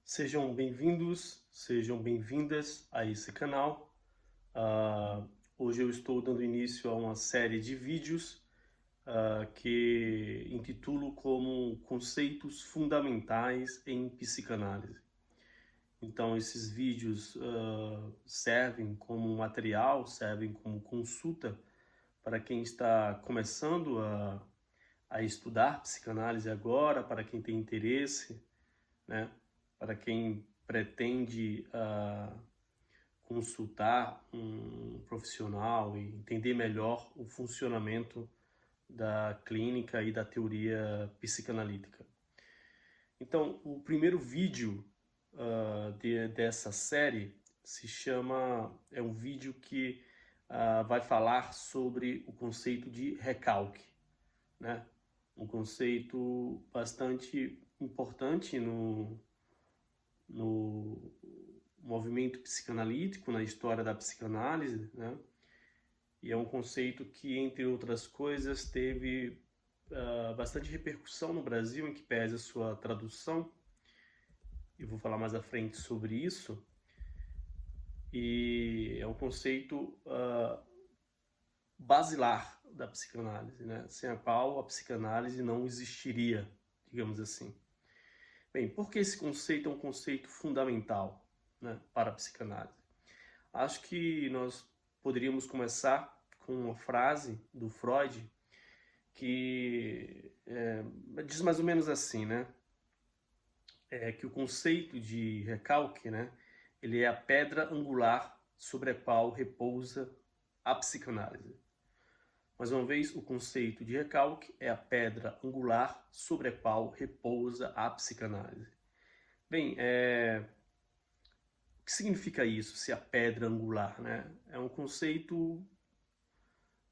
Sejam bem-vindos, sejam bem-vindas a esse canal. Hoje eu estou dando início a uma série de vídeos que intitulo como Conceitos Fundamentais em Psicanálise. Então, esses vídeos servem como material, servem como consulta para quem está começando a estudar psicanálise agora, para quem tem interesse, né? Para quem pretende consultar um profissional e entender melhor o funcionamento da clínica e da teoria psicanalítica. Então, o primeiro vídeo dessa série é um vídeo que vai falar sobre o conceito de recalque, né? Um conceito bastante importante no movimento psicanalítico, na história da psicanálise, né? E é um conceito que, entre outras coisas, teve bastante repercussão no Brasil, em que pese a sua tradução. Eu vou falar mais à frente sobre isso. E é um conceito basilar da psicanálise, né? Sem a qual a psicanálise não existiria, digamos assim. Bem, por que esse conceito é um conceito fundamental, né, para a psicanálise? Acho que nós poderíamos começar com uma frase do Freud que diz mais ou menos assim, né? Que o conceito de recalque, né, ele é a pedra angular sobre a qual repousa a psicanálise. Mais uma vez, o conceito de recalque é a pedra angular sobre a qual repousa a psicanálise. Bem, o que significa isso, se a pedra angular, né? É um conceito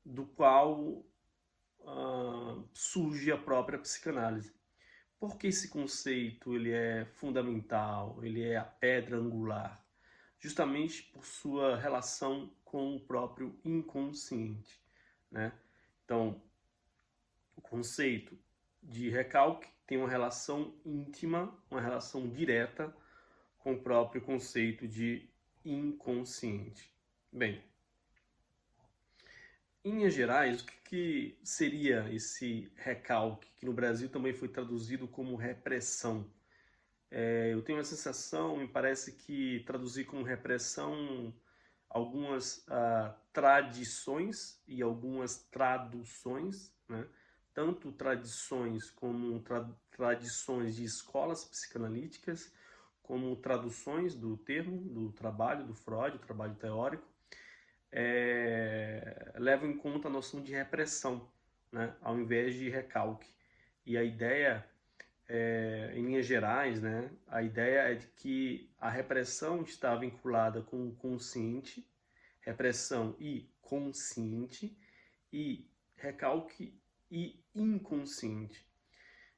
do qual surge a própria psicanálise. Por que esse conceito ele é fundamental, ele é a pedra angular? Justamente por sua relação com o próprio inconsciente, né? Então, o conceito de recalque tem uma relação íntima, uma relação direta com o próprio conceito de inconsciente. Bem, em linhas gerais, o que seria esse recalque, que no Brasil também foi traduzido como repressão? Eu tenho a sensação, me parece que traduzir como repressão algumas tradições e algumas traduções, né? Tanto tradições como tradições de escolas psicanalíticas, como traduções do termo, do trabalho do Freud, o trabalho teórico, levam em conta a noção de repressão, né, ao invés de recalque. E a ideia, em linhas gerais, né, a ideia é de que a repressão está vinculada com o consciente, repressão e consciente, e recalque e inconsciente.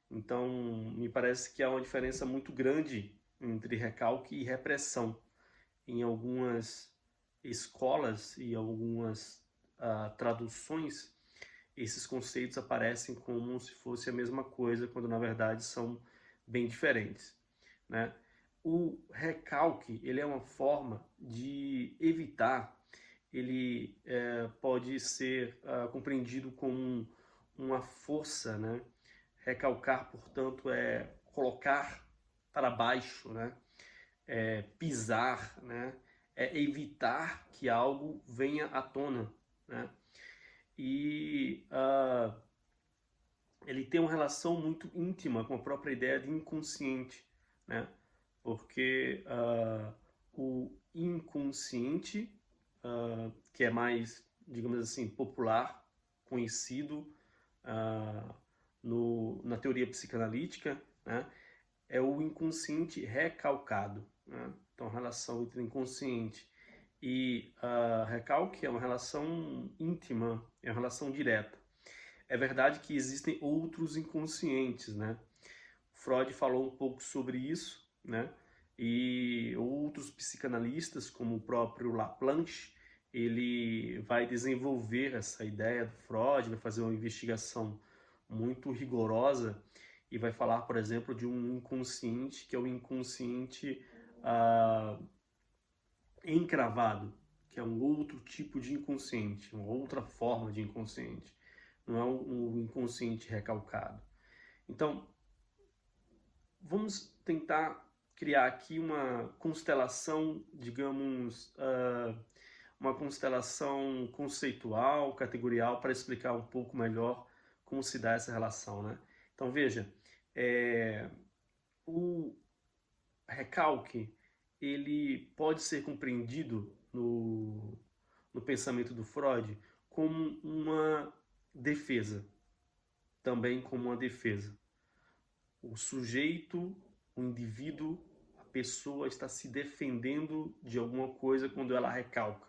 Então, me parece que há uma diferença muito grande entre recalque e repressão. Em algumas escolas e algumas traduções, esses conceitos aparecem como se fosse a mesma coisa, quando na verdade são bem diferentes, né? O recalque, ele é uma forma de evitar, ele pode ser compreendido como uma força, né? Recalcar, portanto, é colocar para baixo, né? Pisar, né? Evitar que algo venha à tona, né? E ele tem uma relação muito íntima com a própria ideia de inconsciente, né? Porque o inconsciente, que é mais, digamos assim, popular, conhecido na teoria psicanalítica, né? É o inconsciente recalcado, né? Então, a relação entre inconsciente e recalque é uma relação íntima, é uma relação direta. É verdade que existem outros inconscientes, né? Freud falou um pouco sobre isso, né? E outros psicanalistas, como o próprio Laplanche, ele vai desenvolver essa ideia do Freud, vai fazer uma investigação muito rigorosa e vai falar, por exemplo, de um inconsciente, que é o inconsciente encravado, que é um outro tipo de inconsciente, uma outra forma de inconsciente, não é um inconsciente recalcado. Então, vamos tentar criar aqui uma constelação, digamos, uma constelação conceitual, categorial, para explicar um pouco melhor como se dá essa relação, né? Então, veja, o recalque, ele pode ser compreendido no pensamento do Freud como uma defesa, também como uma defesa. O sujeito, o indivíduo, a pessoa está se defendendo de alguma coisa quando ela recalca,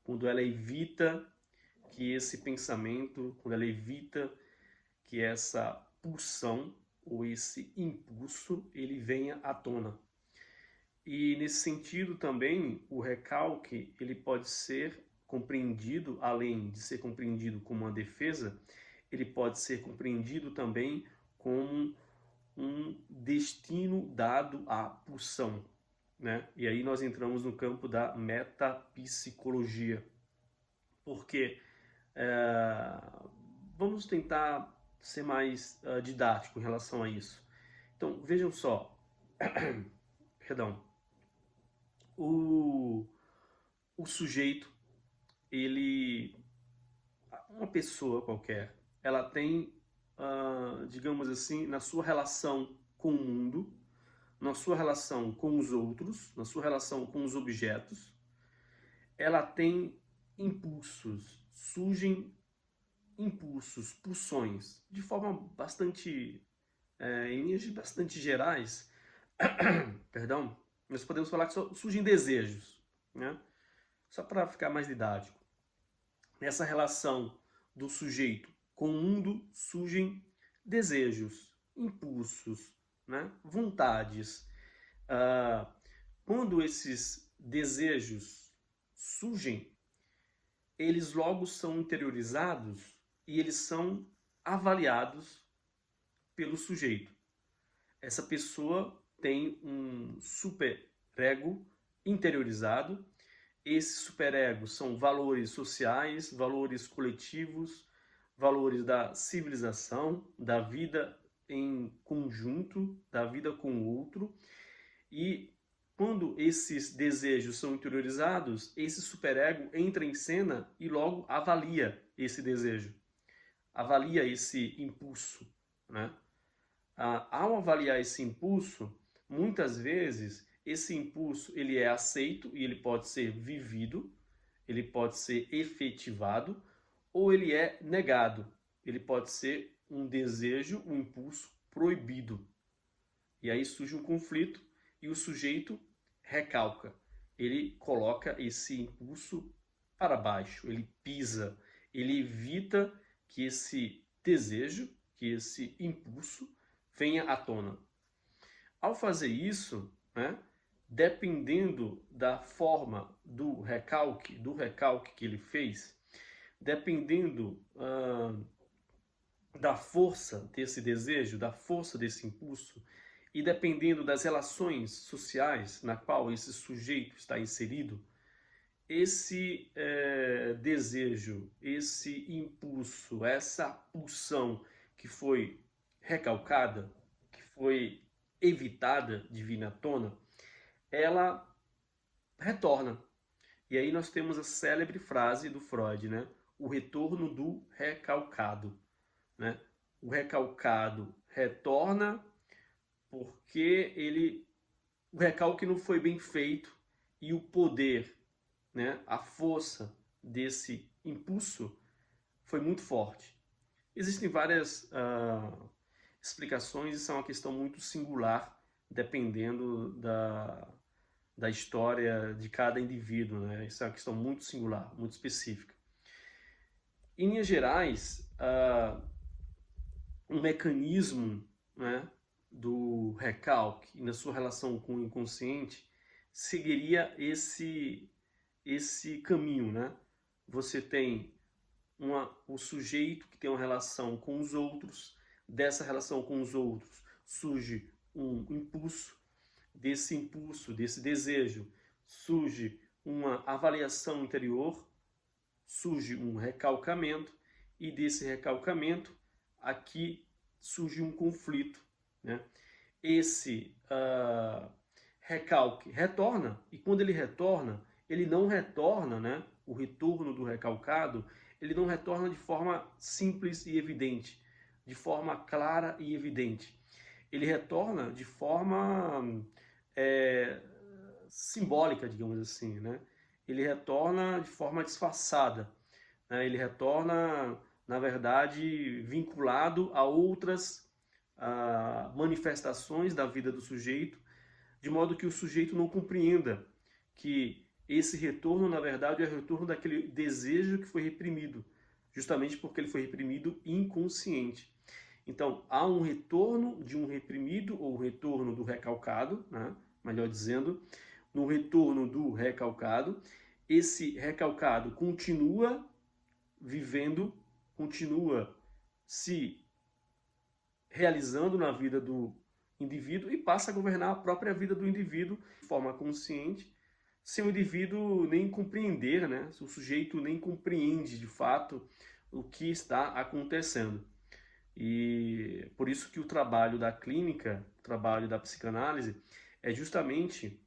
quando ela evita que esse pensamento, quando ela evita que essa pulsão ou esse impulso ele venha à tona. E nesse sentido também o recalque ele pode ser compreendido, além de ser compreendido como uma defesa, ele pode ser compreendido também como um destino dado à pulsão, né? E aí nós entramos no campo da metapsicologia, porque vamos tentar ser mais didático em relação a isso. Então vejam só, perdão, o sujeito, ele, uma pessoa qualquer, ela tem, digamos assim, na sua relação com o mundo, na sua relação com os outros, na sua relação com os objetos, ela tem impulsos, surgem impulsos, pulsões, de forma bastante, em linhas bastante gerais, perdão, nós podemos falar que surgem desejos, né? Só para ficar mais didático. Nessa relação do sujeito com o mundo surgem desejos, impulsos, né? Vontades. Quando esses desejos surgem, eles logo são interiorizados e eles são avaliados pelo sujeito. Essa pessoa tem um superego interiorizado. Esses superegos são valores sociais, valores coletivos, valores da civilização, da vida em conjunto, da vida com o outro. E quando esses desejos são interiorizados, esse superego entra em cena e logo avalia esse desejo, avalia esse impulso, né? Ao avaliar esse impulso, muitas vezes esse impulso ele é aceito e ele pode ser vivido, ele pode ser efetivado ou ele é negado. Ele pode ser um desejo, um impulso proibido. E aí surge um conflito e o sujeito recalca. Ele coloca esse impulso para baixo, ele pisa, ele evita que esse desejo, que esse impulso venha à tona. Ao fazer isso, né, dependendo da forma do recalque que ele fez, dependendo da força desse desejo, da força desse impulso, e dependendo das relações sociais na qual esse sujeito está inserido, esse desejo, esse impulso, essa pulsão que foi recalcada, que foi evitada de vir à tona, ela retorna. E aí nós temos a célebre frase do Freud, né? O retorno do recalcado, né? O recalcado retorna porque o recalque não foi bem feito e o poder, né, a força desse impulso foi muito forte. Existem várias explicações, isso é uma questão muito singular, dependendo da história de cada indivíduo, né? Isso é uma questão muito singular, muito específica. Em linhas gerais, um mecanismo, né, do recalque na sua relação com o inconsciente seguiria esse caminho, né? Você tem o sujeito que tem uma relação com os outros, dessa relação com os outros surge um impulso, desse desejo, surge uma avaliação interior, surge um recalcamento, e desse recalcamento aqui surge um conflito, né? Esse recalque retorna, e quando ele retorna, ele não retorna, né? O retorno do recalcado, ele não retorna de forma simples e evidente, de forma clara e evidente. Ele retorna de forma simbólica, digamos assim, né? Ele retorna de forma disfarçada, né? Ele retorna, na verdade, vinculado a outras manifestações da vida do sujeito, de modo que o sujeito não compreenda que esse retorno, na verdade, é o retorno daquele desejo que foi reprimido, justamente porque ele foi reprimido inconsciente. Então, há um retorno de um reprimido, ou retorno do recalcado, né? Melhor dizendo, no retorno do recalcado, esse recalcado continua vivendo, continua se realizando na vida do indivíduo e passa a governar a própria vida do indivíduo de forma consciente, sem o indivíduo nem compreender, né? O sujeito nem compreende de fato o que está acontecendo. E por isso que o trabalho da clínica, o trabalho da psicanálise, é justamente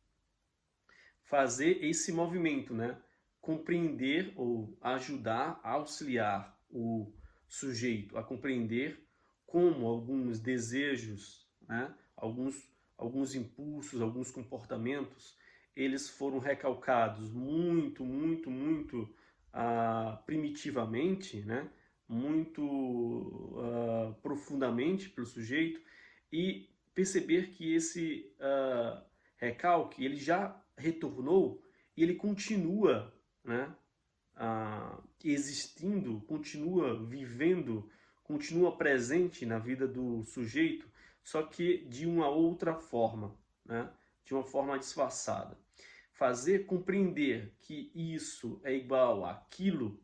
fazer esse movimento, né? Compreender ou ajudar, auxiliar o sujeito a compreender como alguns desejos, né? alguns impulsos, alguns comportamentos, eles foram recalcados muito primitivamente, né? Muito profundamente pelo sujeito, e perceber que esse recalque ele já retornou e ele continua, né, existindo, continua vivendo, continua presente na vida do sujeito, só que de uma outra forma, né, de uma forma disfarçada. Fazer compreender que isso é igual àquilo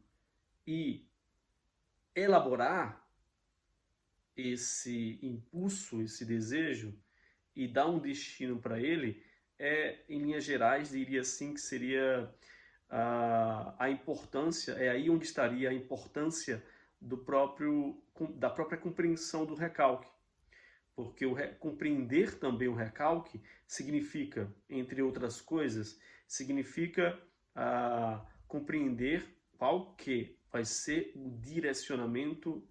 e elaborar esse impulso, esse desejo, e dar um destino para ele, em linhas gerais, diria assim que seria a importância, é aí onde estaria a importância da própria compreensão do recalque. Porque compreender também o recalque significa, entre outras coisas, significa compreender qual que vai ser o direcionamento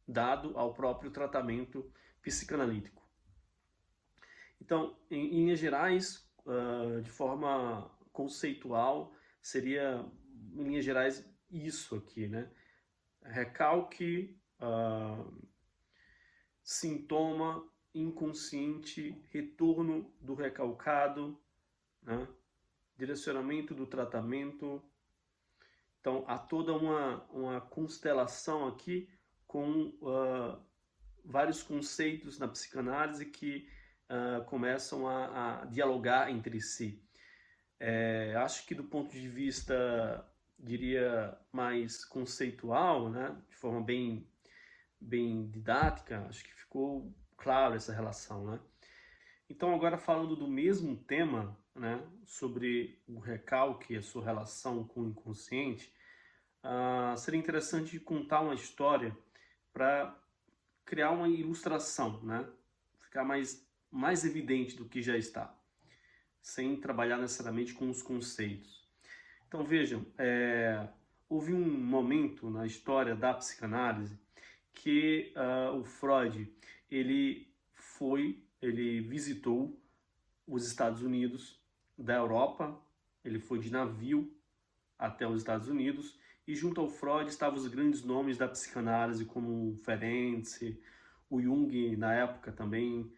dado ao próprio tratamento psicanalítico. Então, em linhas gerais, de forma conceitual, seria, em linhas gerais, isso aqui, né? Recalque, sintoma inconsciente, retorno do recalcado, né? Direcionamento do tratamento. Então, há toda uma constelação aqui com vários conceitos na psicanálise que começam a dialogar entre si. Acho que do ponto de vista, diria, mais conceitual, né, de forma bem didática, acho que ficou claro essa relação, né? Então, agora falando do mesmo tema, né, sobre o recalque e a sua relação com o inconsciente, seria interessante contar uma história para criar uma ilustração, né? Ficar mais evidente do que já está, sem trabalhar necessariamente com os conceitos. Então vejam, houve um momento na história da psicanálise que o Freud ele visitou os Estados Unidos da Europa, ele foi de navio até os Estados Unidos, e junto ao Freud estavam os grandes nomes da psicanálise, como Ferenczi, o Jung na época também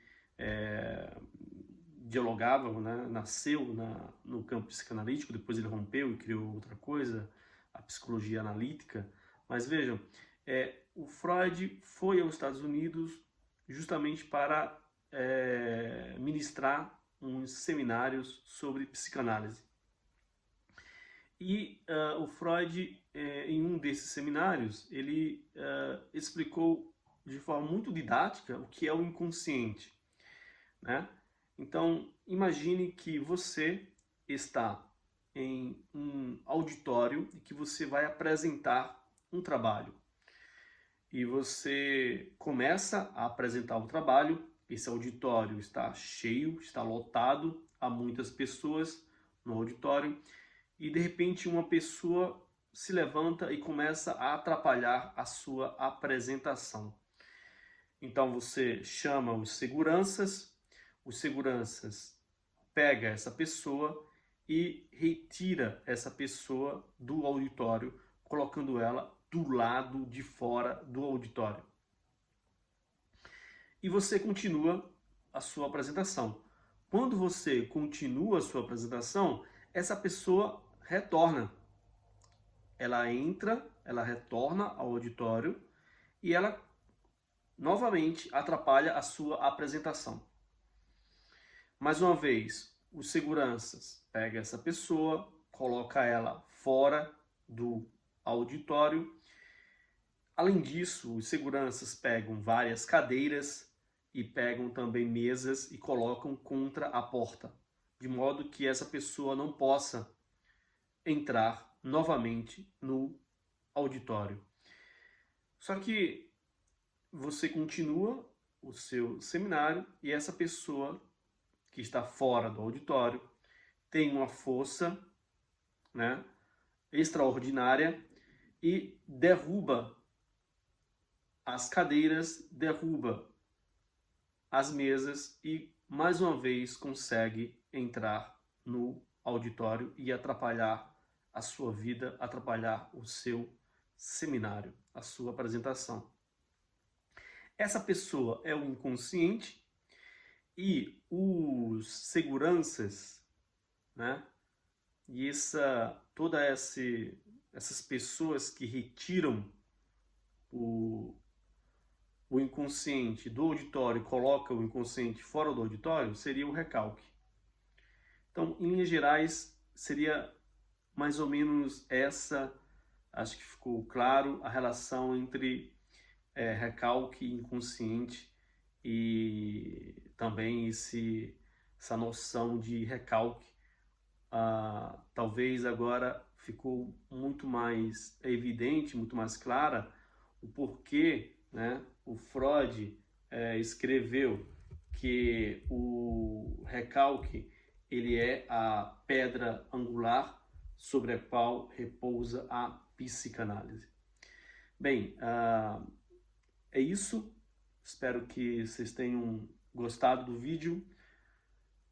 dialogava, né? Nasceu no campo psicanalítico, depois ele rompeu e criou outra coisa, a psicologia analítica. Mas vejam, o Freud foi aos Estados Unidos justamente para ministrar uns seminários sobre psicanálise. E o Freud, em um desses seminários, ele explicou de forma muito didática o que é o inconsciente. né? Então, imagine que você está em um auditório e que você vai apresentar um trabalho. E você começa a apresentar o trabalho, esse auditório está cheio, está lotado, há muitas pessoas no auditório, e de repente uma pessoa se levanta e começa a atrapalhar a sua apresentação. Então você chama os seguranças pegam essa pessoa e retira essa pessoa do auditório, colocando ela do lado de fora do auditório. E você continua a sua apresentação. Quando você continua a sua apresentação, essa pessoa retorna. Ela entra, ela retorna ao auditório e ela novamente atrapalha a sua apresentação. Mais uma vez, os seguranças pegam essa pessoa, coloca ela fora do auditório. Além disso, os seguranças pegam várias cadeiras e pegam também mesas e colocam contra a porta, de modo que essa pessoa não possa entrar novamente no auditório. Só que você continua o seu seminário e essa pessoa que está fora do auditório tem uma força, né, extraordinária e derruba as cadeiras, derruba as mesas e mais uma vez consegue entrar no auditório e atrapalhar a sua vida, atrapalhar o seu seminário, a sua apresentação. Essa pessoa é um inconsciente e os seguranças, né? E essas pessoas que retiram o inconsciente do auditório e colocam o inconsciente fora do auditório, seria o recalque. Então, em linhas gerais, seria mais ou menos essa, acho que ficou claro, a relação entre recalque inconsciente e também essa noção de recalque. Talvez agora ficou muito mais evidente, muito mais clara o porquê, né, o Freud escreveu que o recalque ele é a pedra angular sobre a qual repousa a psicanálise. Bem, é isso. Espero que vocês tenham gostado do vídeo.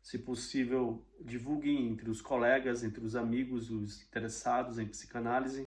Se possível, divulguem entre os colegas, entre os amigos, os interessados em psicanálise.